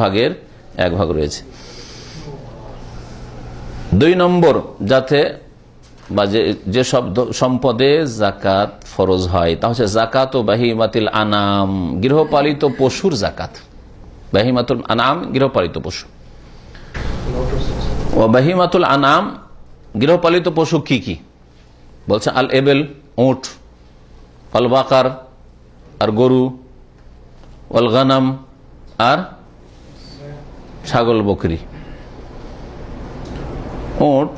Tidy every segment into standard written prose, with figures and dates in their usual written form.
ভাগের 1 ভাগ রয়েছে। 2 নম্বর, যাতে বা যে সব সম্পদে জাকাত ফরজ হয় তা হচ্ছে জাকাত ও বাহিমাতুল আনাম, গৃহপালিত পশুর জাকাত। বাহিমাতুল আনাম গৃহপালিত পশু। ও বাহিমাতুল আনাম গৃহপালিত পশু কি কি বলছে? আল এবেল উট, আল বাকার আর গরু, আল গানাম আর ছাগল বকরি। উট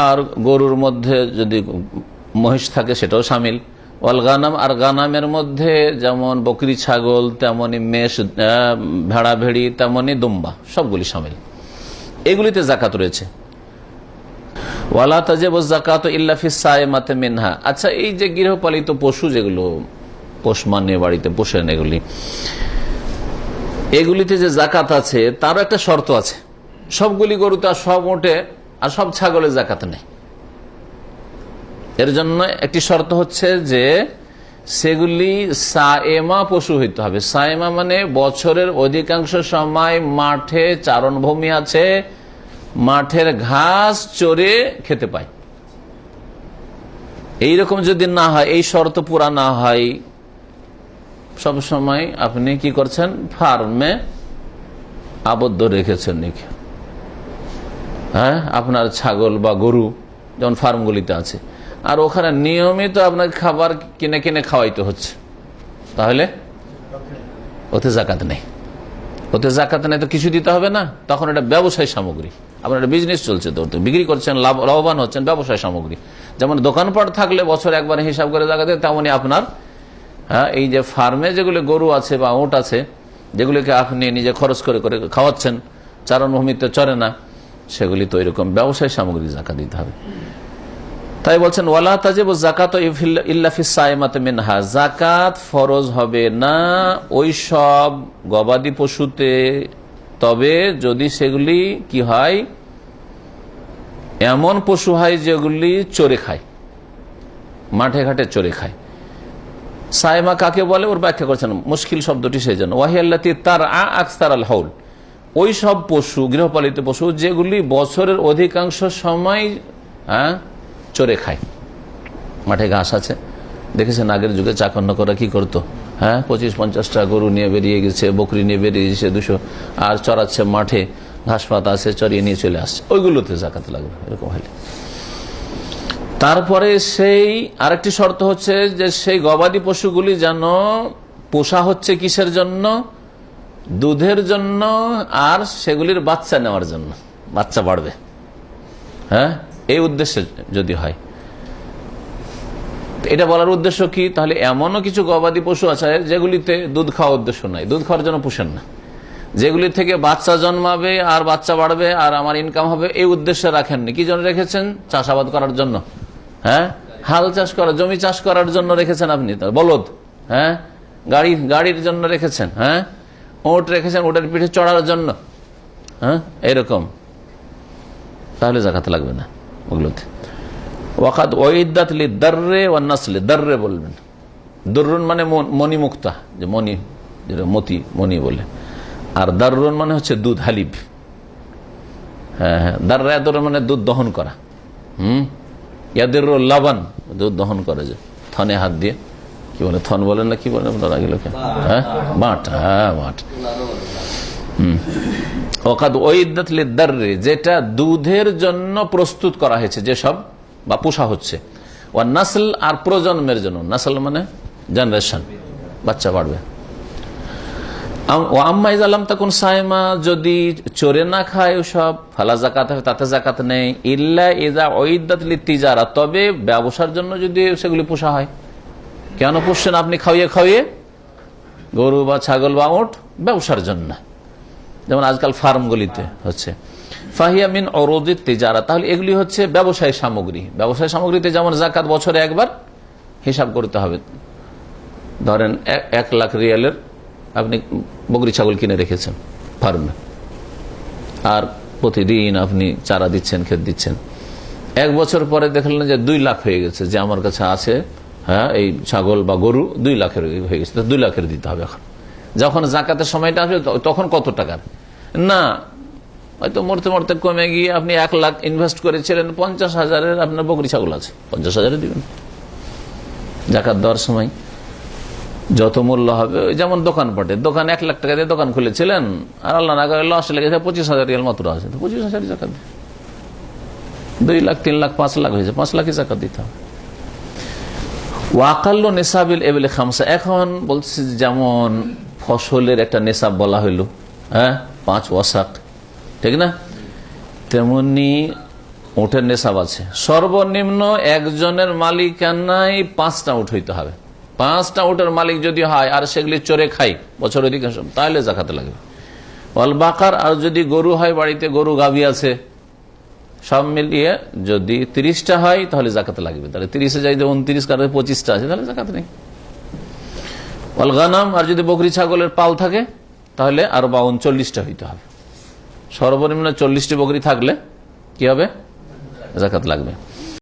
আর গরুর মধ্যে যদি মহিষ থাকে সেটাও শামিল। ওয়াল গানাম, আর গানামের মধ্যে যেমন বকরি ছাগল, তেমনি মেষ ভেড়া ভেড়ি, তেমনি দুম্বা, সবগুলি শামিল। এগুলিতে জাকাত রয়েছে। ওয়ালা তাজিবুজ যাকাতু ইল্লা ফিস সাইমাতি মিনহা। আচ্ছা, এই যে গৃহপালিত পশু যেগুলো পোষ মানে বাড়িতে পোষেন, এগুলিতে যে জাকাত আছে তারও একটা শর্ত আছে। সবগুলি গরুতে আর সব উটে আর সব ছাগলের জাকাত নেই। এর জন্য একটি শর্ত হচ্ছে যে সেগুলি সায়েমা পশু হইতে হবে। সায়েমা মানে বছরের অধিকাংশ সময় মাঠে চারণভূমি আছে, মাঠের ঘাস চরে খেতে পায়। এইরকম যদি না হয়, এই শর্ত পুরা না হয়, সব সময় আপনি কি করছেন? ফার্মে আবদ্ধ রেখেছেন নাকি? হ্যাঁ, আপনার ছাগল বা গরু যেমন ফার্মগুলিতে আছে, আর ওখানে নিয়মিত আপনাকে খাবার কিনে কিনে খাওয়াইতে হচ্ছে, তাহলে ওতে জাকাত নেই। ওতে জাকাত নেই তো কিছু দিতে হবে না, তখন এটা ব্যবসায় সামগ্রী। আপনার একটা বিজনেস চলছে, তো বিক্রি করছেন, লাভবান হচ্ছেন, ব্যবসায় সামগ্রী। যেমন দোকানপাট থাকলে বছর একবার হিসাব করে জাকাত, তেমনই আপনার এই যে ফার্মে যেগুলো গরু আছে বা উট আছে, যেগুলিকে আপনি নিজে খরচ করে করে খাওয়াচ্ছেন, চারণভূমিতে চরে না, সেগুলি তো এরকম ব্যবসায় সামগ্রী জাকাত দিতে হবে। তাই বলছেন ওয়ালা তাজিবু যাকাতু ইল্লা ফিস সাইমাতি মিনহা, যাকাত ফরজ হবে না ওই সব গবাদি পশুতে, তবে যদি সেগুলি কি হয়, এমন পশু হয় যেগুলি চরে খায়, মাঠে ঘাটে চরে খায়। সাইমা কাকে বলে ওর ব্যাখ্যা করছেন, মুশকিল শব্দটি সেই জন্য। ওয়াহিয়াল্লাতী তারআ আকসার আল হাউল, ওই সব পশু, গৃহপালিত পশু যেগুলি বছরের অধিকাংশ সময় চরে খায়। মাঠে ঘাস আছে, দেখেছেন আগের যুগে চাকন্ন করা কি করতো? 25-50টা গরু নিয়ে বেরিয়ে গেছে, বকরি নিয়ে বেরিয়ে গেছে 200, আর চড়াচ্ছে মাঠে, ঘাস পাতা আছে, চড়িয়ে নিয়ে চলে আসছে, ওইগুলোতে জাকাত লাগবে। এরকম হলে তারপরে সেই আরেকটি শর্ত হচ্ছে যে সেই গবাদি পশুগুলি যেন পোষা হচ্ছে কিসের জন্য? দুধের জন্য আর সেগুলির বাচ্চা নেওয়ার জন্য, বাচ্চা বাড়বে, এই উদ্দেশ্যে যদি হয়। এটা বলার উদ্দেশ্য কি? তাহলে এমনও কিছু গবাদি পশু আছে যেগুলিতে দুধ খাওয়ার উদ্দেশ্য নাই, দুধ খাওয়ার জন্য পোষেন না, যেগুলি থেকে বাচ্চা জন্মাবে আর বাচ্চা বাড়বে আর আমার ইনকাম হবে, এই উদ্দেশ্যে রাখেননি। কি জন্য রেখেছেন? চাষাবাদ করার জন্য, হাল চাষ করা, জমি চাষ করার জন্য রেখেছেন আপনি। বলদ, গাড়ির জন্য রেখেছেন, ওট রেখেছেন ওটার পিঠে চড়ার জন্য, এরকম, তাহলে জাকাত লাগবে না ওগুলোতে। ওয়াকাদ ওয়াইদাত লিদাররে ওয়ান নাসলি, দাররে বলবেন, দুররুন মানে মণিমুক্তা, যে মণি, যেটা মতি মণি বলে, আর দাররুন মানে হচ্ছে দুধ, হালিব। দাররা দাররুন মানে দুধ দহন করা, ইয়াদের লাবান, দুধ দহন করে, যে থনে হাত দিয়ে, কি বলে, থন বলেন না, কি বলেন আপনার আগে লোকে? But, but. ওয়াকাদ ওয়াইদাত লিদাররে, যেটা দুধের জন্য প্রস্তুত করা হয়েছে, যেসব বা পোষা হচ্ছে। ও নাসল, আর প্রজন্মের জন্য, নাসল মানে জেনারেশন, বাচ্চা বাড়বে। ও আম্মা ইযা লাম তাকুন সাইমা, যদি চরে না খায় ওসব, ফালা যাকাত, তাতে জাকাত নেই। ইল্লা ইযা উইদ্দাত লিতিজারা, তবে ব্যবসার জন্য যদি সেগুলি পোষা হয়। কেন পুষছেন আপনি? খাওয়িয়ে খাওয়িয়ে, গরু বা ছাগল বা উট, ব্যবসার জন্য, যেমন আজকাল ফার্মগুলিতে হচ্ছে। ফাহিয়া মিন উরুদিত তিজারা, তাহলে এগুলি হচ্ছে ব্যবসায় সামগ্রী। ব্যবসায় সামগ্রীতে যেমন জাকাত বছরে একবার হিসাব করতে হবে। ধরেন 1 লাখ রিয়ালের আপনি বকরি ছাগল কিনে রেখেছেন ফার্মে, আর প্রতিদিন আপনি চারা দিচ্ছেন, খেত দিচ্ছেন। 1 বছর পরে দেখলেন যে 2 লাখ হয়ে গেছে, যে আমার কাছে আছে, এই ছাগল বা গরু 2 লাখের হয়ে গেছে, তো 2 লাখের দিতে হবে। এখন যখন জাকাতের সময়টা আসবে তখন কত টাকার? না, হয়তো মরতে মরতে কমে গিয়ে আপনি 1 লাখ ইনভেস্ট করেছিলেন, 50,000-এর আপনার বকরি ছাগল আছে, 50,000-এ দিবেন। জাকাত দেওয়ার সময় যত মূল্য হবে, যেমন দোকানপাটে, দোকান 1 লাখ টাকা দিয়ে দোকান খুলেছিলেন, আর আল্লাহ না করে লস লেগেছে 25,000 রিয়াল মাত্র আছে, 25,000 জাকাত। 2 লাখ, 3 লাখ, 5 লাখ হয়েছে, 5 লাখই জাকাত দিতে হবে। ওয়াকাল্ল নেশাবিল এবিল খামসা, এখন বলছি যেমন ফসলের একটা নেশাব বলা হইল, হ্যাঁ, 5 ওয়াসাক, ঠিক না? তেমনি উটের নেশাব আছে। সর্বনিম্ন একজনের মালিকানায় 5টা উট হইতে হবে। 5টা উটের মালিক যদি হয় আর সেগুলি চড়ে খাই বছর অধিকাংশ, তাহলে জাকাতে লাগবে। ওয়াল বাকার, আর যদি গরু হয়, বাড়িতে গরু গাভী আছে, সব মিলিয়ে যদি 30টা হয় তাহলে জাকাতে লাগবে। তাহলে 30-এ যাই 29, কারণে 25টা আছে, তাহলে জাকাত নেই। ওয়াল গানাম, আর যদি বকরি ছাগলের পাল থাকে তাহলে আর 40টা হইতে হবে। সর্বনিম্ন 40টি বকরি থাকলে কি হবে? জাকাত লাগবে।